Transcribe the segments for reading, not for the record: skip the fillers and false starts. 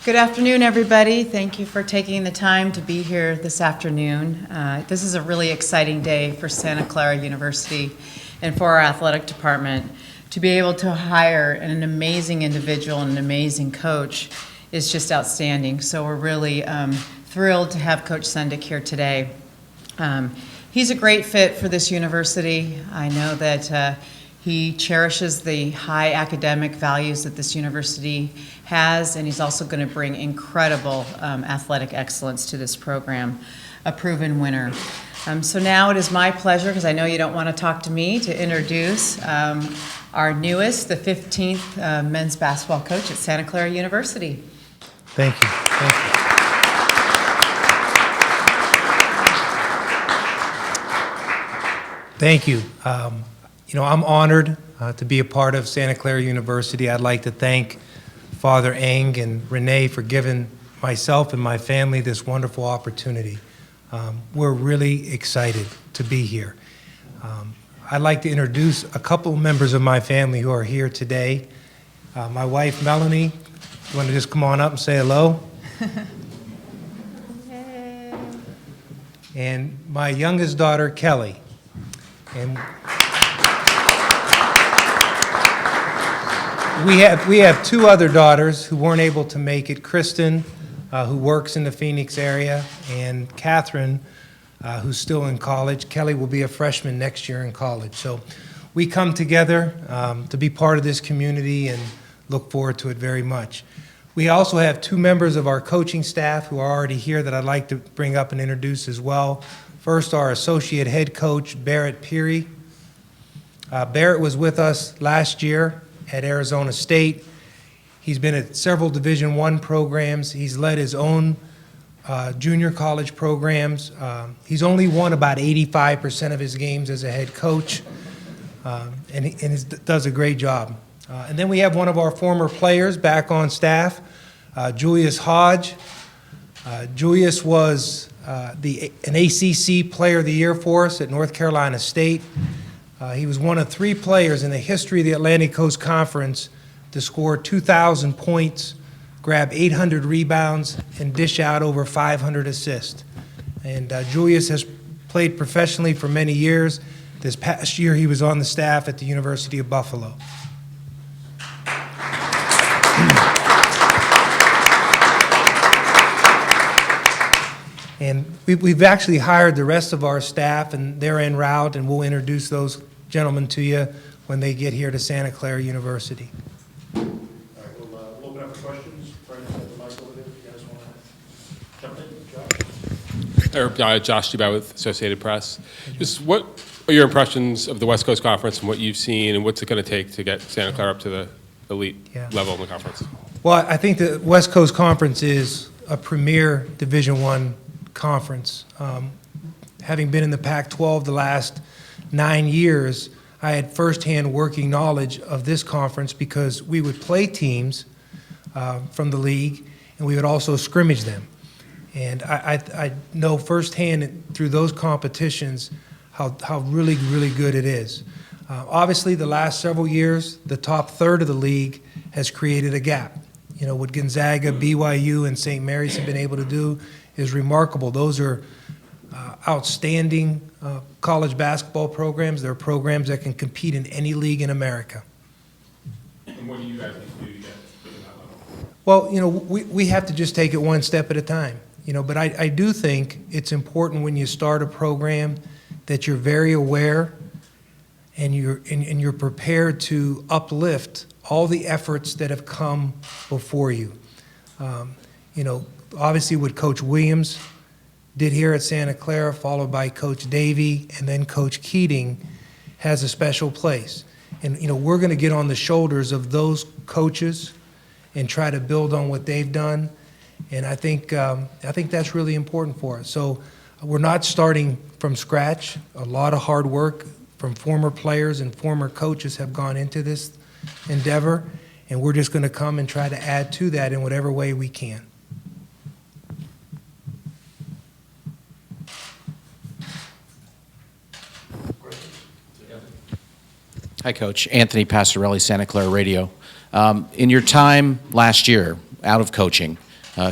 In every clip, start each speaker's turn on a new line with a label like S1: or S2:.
S1: Good afternoon, everybody. Thank you for taking the time to be here this afternoon. This is a really exciting day for Santa Clara University and for our athletic department. To be able to hire an amazing individual and an amazing coach is just outstanding. So we're really thrilled to have Coach Sendek here today. He's a great fit for this university. I know that he cherishes the high academic values that this university has, and he's also going to bring incredible athletic excellence to this program, a proven winner. So now it is my pleasure, because I know you don't want to talk to me, to introduce our newest, the 15th men's basketball coach at Santa Clara University.
S2: Thank you. Thank you. Thank you. I'm honored to be a part of Santa Clara University. I'd like to thank Father Eng and Renee for giving myself and my family this wonderful opportunity. We're really excited to be here. I'd like to introduce a couple members of my family who are here today. My wife, Melanie, you want to just come on up and say hello?
S1: Yay.
S2: And my youngest daughter, Kelly. And we have two other daughters who weren't able to make it. Kristen, who works in the Phoenix area, and Catherine, who's still in college. Kelly will be a freshman next year in college. So we come together to be part of this community and look forward to it very much. We also have two members of our coaching staff who are already here that I'd like to bring up and introduce as well. First, our associate head coach, Barrett Peary. Barrett was with us last year at Arizona State. He's been at several Division I programs. He's led his own junior college programs. He's only won about 85% of his games as a head coach, and he does a great job. And then we have one of our former players back on staff, Julius Hodge. Julius was an ACC Player of the Year for us at North Carolina State. He was one of three players in the history of the Atlantic Coast Conference to score 2,000 points, grab 800 rebounds, and dish out over 500 assists. And Julius has played professionally for many years. This past year, he was on the staff at the University of Buffalo. And we've actually hired the rest of our staff, and they're en route, and we'll introduce those gentlemen to you when they get here to Santa Clara University.
S3: All right, we'll open up for questions. Right inside the mic over there, if you guys want to jump in. Josh?
S4: Josh Dubois with Associated Press. Just what are your impressions of the West Coast Conference and what you've seen, and what's it going to take to get Santa Clara up to the elite level in the conference?
S2: Well, I think the West Coast Conference is a premier Division I conference. Having been in the Pac-12 the last 9 years, I had firsthand working knowledge of this conference because we would play teams from the league, and we would also scrimmage them. And I know firsthand through those competitions how really, really good it is. Obviously, the last several years, the top third of the league has created a gap. You know, what Gonzaga, BYU, and St. Mary's have been able to do is remarkable. Those are outstanding college basketball programs. They're programs that can compete in any league in America.
S4: And what do you guys need to do to get to that level?
S2: Well, you know, we have to just take it one step at a time. You know, but I do think it's important when you start a program that you're very aware and you're prepared to uplift all the efforts that have come before you. You know, obviously what Coach Williams did here at Santa Clara, followed by Coach Davey, and then Coach Keating, has a special place. And, you know, we're going to get on the shoulders of those coaches and try to build on what they've done. And I think that's really important for us. So we're not starting from scratch. A lot of hard work from former players and former coaches have gone into this endeavor, and we're just going to come and try to add to that in whatever way we can.
S5: Hi, Coach. Anthony Passarelli, Santa Clara Radio. In your time last year, out of coaching,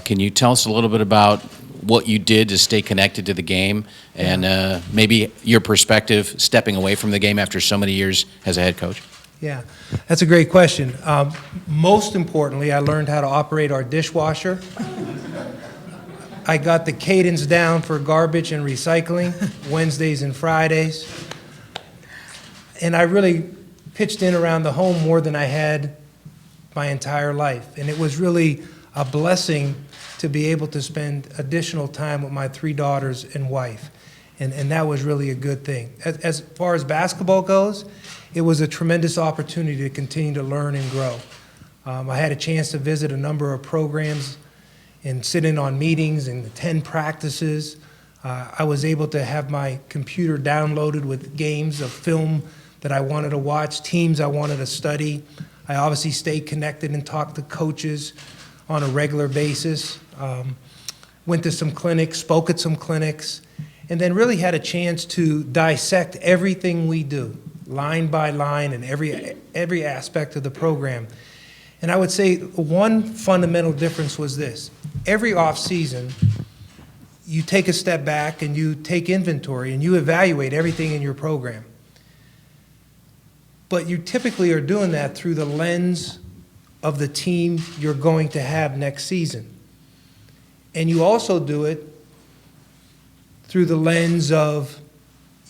S5: Can you tell us a little bit about what you did to stay connected to the game and maybe your perspective stepping away from the game after so many years as a head coach?
S2: Yeah, that's a great question. Most importantly, I learned how to operate our dishwasher. I got the cadence down for garbage and recycling, Wednesdays and Fridays. And I really pitched in around the home more than I had my entire life. And it was really a blessing to be able to spend additional time with my 3 daughters and wife. And that was really a good thing. As far as basketball goes, it was a tremendous opportunity to continue to learn and grow. I had a chance to visit a number of programs and sit in on meetings and attend practices. I was able to have my computer downloaded with games of film that I wanted to watch, teams I wanted to study. I obviously stayed connected and talked to coaches on a regular basis. Went to some clinics, spoke at some clinics, and then really had a chance to dissect everything we do, line by line, and every aspect of the program. And I would say one fundamental difference was this. Every off season, you take a step back and you take inventory and you evaluate everything in your program. But you typically are doing that through the lens of the team you're going to have next season. And you also do it through the lens of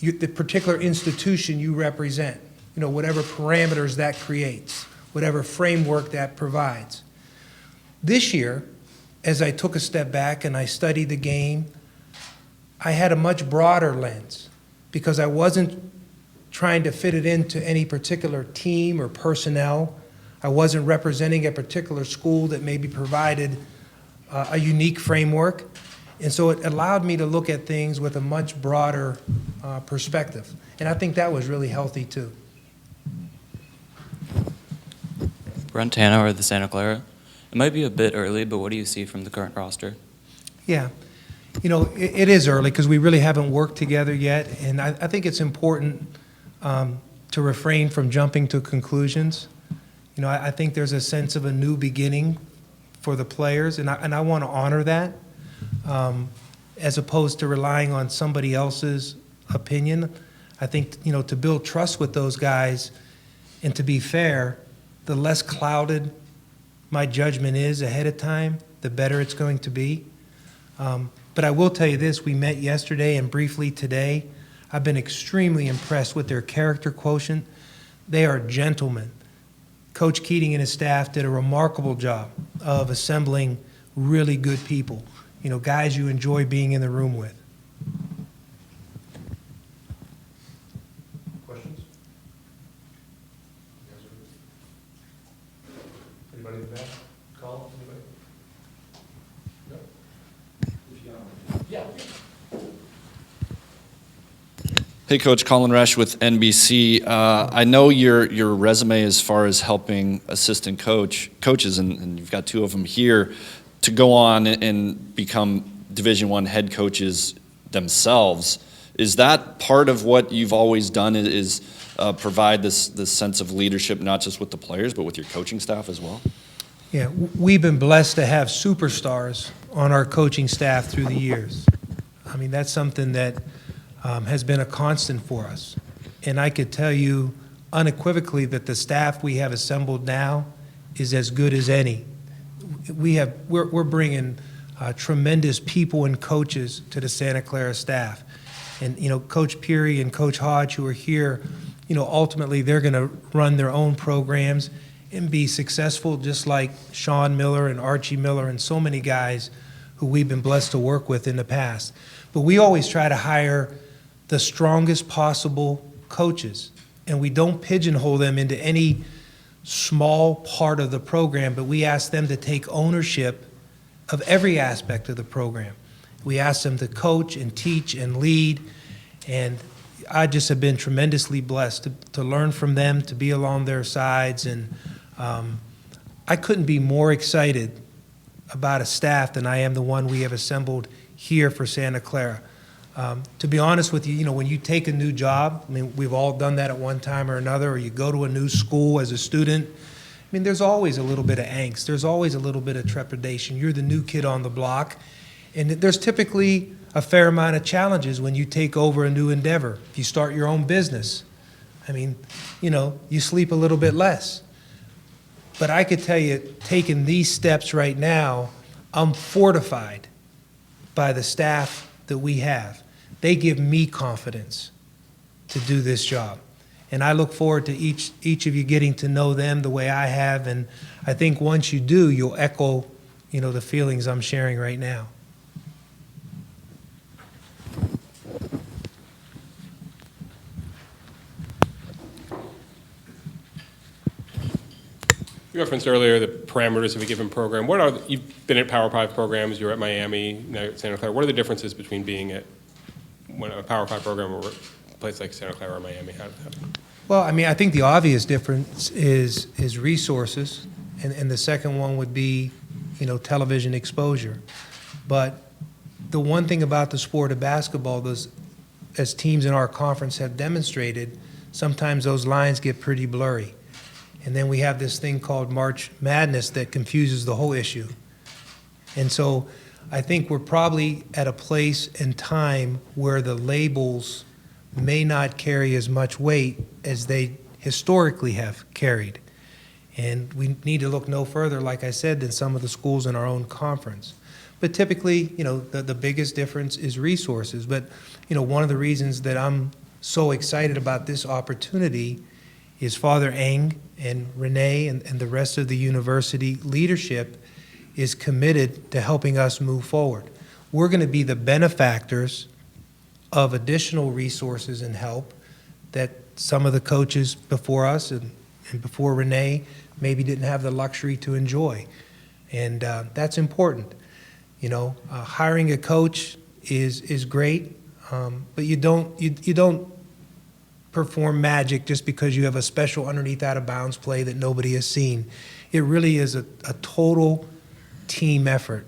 S2: the particular institution you represent, whatever parameters that creates, whatever framework that provides. This year, as I took a step back and I studied the game, I had a much broader lens because I wasn't trying to fit it into any particular team or personnel. I wasn't representing a particular school that maybe provided a unique framework. And so it allowed me to look at things with a much broader perspective. And I think that was really healthy too.
S6: Brent Tanner of the Santa Clara. It might be a bit early, but what do you see from the current roster?
S2: Yeah, it is early because we really haven't worked together yet. And I think it's important to refrain from jumping to conclusions. I think there's a sense of a new beginning for the players, and I want to honor that. As opposed to relying on somebody else's opinion. I think, to build trust with those guys and to be fair, the less clouded my judgment is ahead of time, the better it's going to be. But I will tell you this, we met yesterday and briefly today. I've been extremely impressed with their character quotient. They are gentlemen. Coach Keating and his staff did a remarkable job of assembling really good people. Guys you enjoy being in the room with.
S3: Questions? Anybody in the back? Call, anybody? No? Yeah.
S7: Hey, Coach, Colin Resch with NBC. I know your resume as far as helping assistant coaches, and you've got 2 of them here, to go on and become Division I head coaches themselves. Is that part of what you've always done, is provide this sense of leadership, not just with the players, but with your coaching staff as well?
S2: Yeah, we've been blessed to have superstars on our coaching staff through the years. I mean, that's something that has been a constant for us. And I could tell you unequivocally that the staff we have assembled now is as good as any. We're bringing tremendous people and coaches to the Santa Clara staff. And, Coach Peary and Coach Hodge, who are here, ultimately they're going to run their own programs and be successful just like Sean Miller and Archie Miller and so many guys who we've been blessed to work with in the past. But we always try to hire the strongest possible coaches, and we don't pigeonhole them into any small part of the program, but we ask them to take ownership of every aspect of the program. We ask them to coach and teach and lead, and I just have been tremendously blessed to learn from them, to be along their sides, and I couldn't be more excited about a staff than I am the one we have assembled here for Santa Clara. To be honest with you, when you take a new job, I mean, we've all done that at one time or another, or you go to a new school as a student, mean, there's always a little bit of angst. There's always a little bit of trepidation. You're the new kid on the block, and there's typically a fair amount of challenges when you take over a new endeavor. If you start your own business, I mean, you know, you sleep a little bit less. But I could tell you, taking these steps right now, I'm fortified by the staff that we have. They give me confidence to do this job. And I look forward to each of you getting to know them the way I have. And I think once you do, you'll echo, you know, the feelings I'm sharing right now.
S4: You referenced earlier the parameters of a given program. You've been at Power 5 programs, you're at Miami, now you're at Santa Clara. What are the differences between being at a Power 5 program or a place like Santa Clara or Miami?
S2: Well, I mean, I think the obvious difference is resources, and the second one would be, you know, television exposure. But the one thing about the sport of basketball, as teams in our conference have demonstrated, sometimes those lines get pretty blurry. And then we have this thing called March Madness that confuses the whole issue. And so I think we're probably at a place and time where the labels may not carry as much weight as they historically have carried. And we need to look no further, like I said, than some of the schools in our own conference. But typically, you know, the biggest difference is resources. But, you know, one of the reasons that I'm so excited about this opportunity is Father Eng and Renee and the rest of the university leadership is committed to helping us move forward. We're going to be the benefactors of additional resources and help that some of the coaches before us and before Renee maybe didn't have the luxury to enjoy. And that's important. You know, hiring a coach is great, but you don't perform magic just because you have a special underneath out of bounds play that nobody has seen. It really is a total team effort.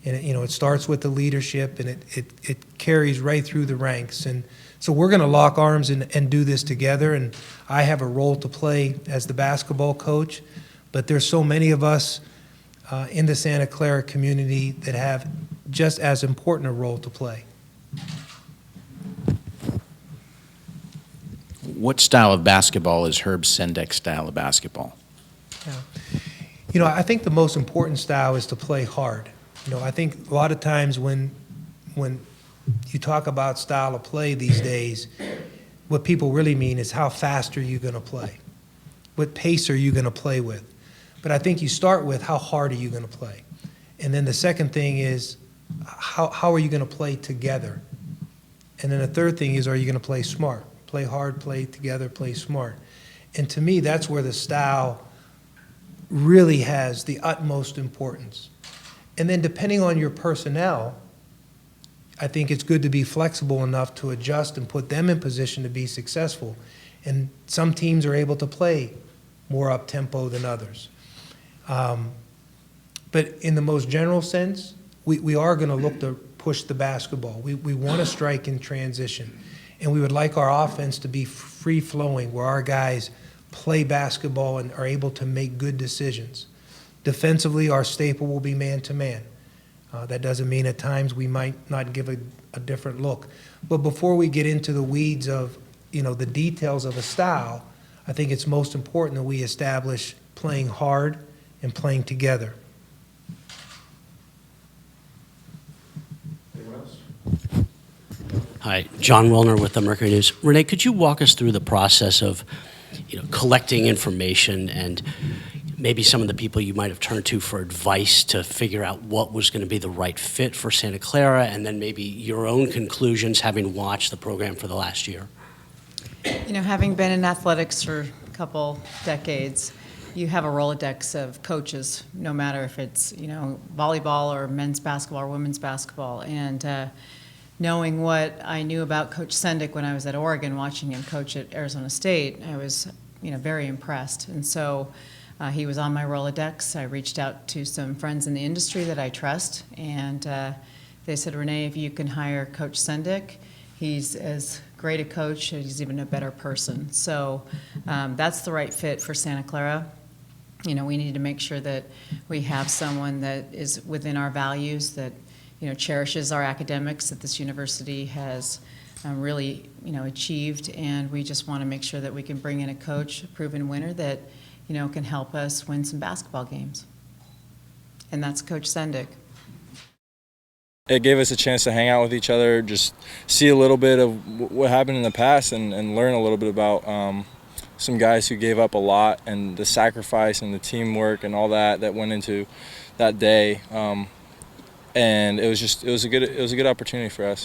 S2: And it starts with the leadership, and it carries right through the ranks. And so we're going to lock arms and do this together. And I have a role to play as the basketball coach, but there's so many of us in the Santa Clara community that have just as important a role to play.
S5: What style of basketball is Herb Sendek's style of basketball?
S2: Yeah. You know, I think the most important style is to play hard. You know, I think a lot of times when you talk about style of play these days, what people really mean is how fast are you going to play? What pace are you going to play with? But I think you start with how hard are you going to play? And then the second thing is how are you going to play together? And then the third thing is, are you going to play smart? Play hard, play together, play smart. And to me, that's where the style really has the utmost importance. And then depending on your personnel, I think it's good to be flexible enough to adjust and put them in position to be successful. And some teams are able to play more up-tempo than others. But in the most general sense, we are going to look to push the basketball. We want to strike in transition. And we would like our offense to be free-flowing, where our guys play basketball and are able to make good decisions. Defensively, our staple will be man-to-man. That doesn't mean at times we might not give a different look. But before we get into the weeds of, you know, the details of a style, I think it's most important that we establish playing hard and playing together.
S3: Anyone else?
S8: Hi, John Wilner with the Mercury News. Renee, could you walk us through the process of, collecting information and maybe some of the people you might have turned to for advice to figure out what was going to be the right fit for Santa Clara, and then maybe your own conclusions having watched the program for the last year?
S1: Having been in athletics for a couple decades, you have a Rolodex of coaches, no matter if it's, volleyball or men's basketball or women's basketball. And knowing what I knew about Coach Sendek when I was at Oregon, watching him coach at Arizona State, I was, very impressed. And so he was on my Rolodex. I reached out to some friends in the industry that I trust, and they said, Renee, if you can hire Coach Sendek, he's as great a coach, he's even a better person. So that's the right fit for Santa Clara. we need to make sure that we have someone that is within our values, that, cherishes our academics that this university has really, achieved, and we just want to make sure that we can bring in a coach, a proven winner, that, can help us win some basketball games. And that's Coach Sendek.
S9: It gave us a chance to hang out with each other, just see a little bit of what happened in the past and learn a little bit about some guys who gave up a lot and the sacrifice and the teamwork and all that went into that day. And it was a good opportunity for us.